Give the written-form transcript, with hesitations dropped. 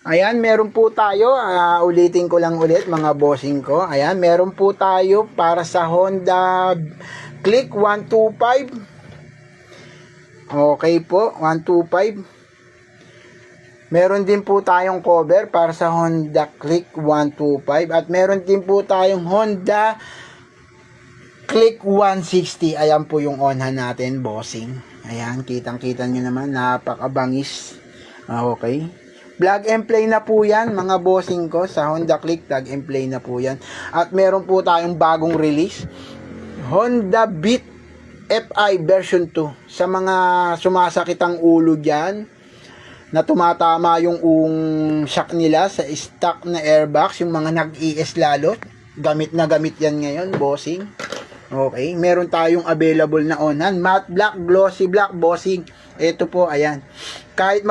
Ayan, meron po tayo, ulitin ko lang ulit mga bossing ko. Ayan, meron po tayo para sa Honda Click 125. Okay po, 125. Meron din po tayong cover para sa Honda Click 125. At meron din po tayong Honda Click 160. Ayan po yung onhan natin, bossing. Ayan, kitang-kita nyo naman, napakabangis. Okay. Plug and play na po yan, mga bossing ko. Sa Honda Click, plug and play na po yan. At meron po tayong bagong release, Honda Beat FI version 2. Sa mga sumasakit ang ulo dyan, na tumatama yung shock nila sa stock na airbox, yung mga nag-ES lalo, gamit na gamit yan ngayon, bossing. Okay, meron tayong available na onhan, matte black, glossy black, bossing. Ito po, ayan. Kahit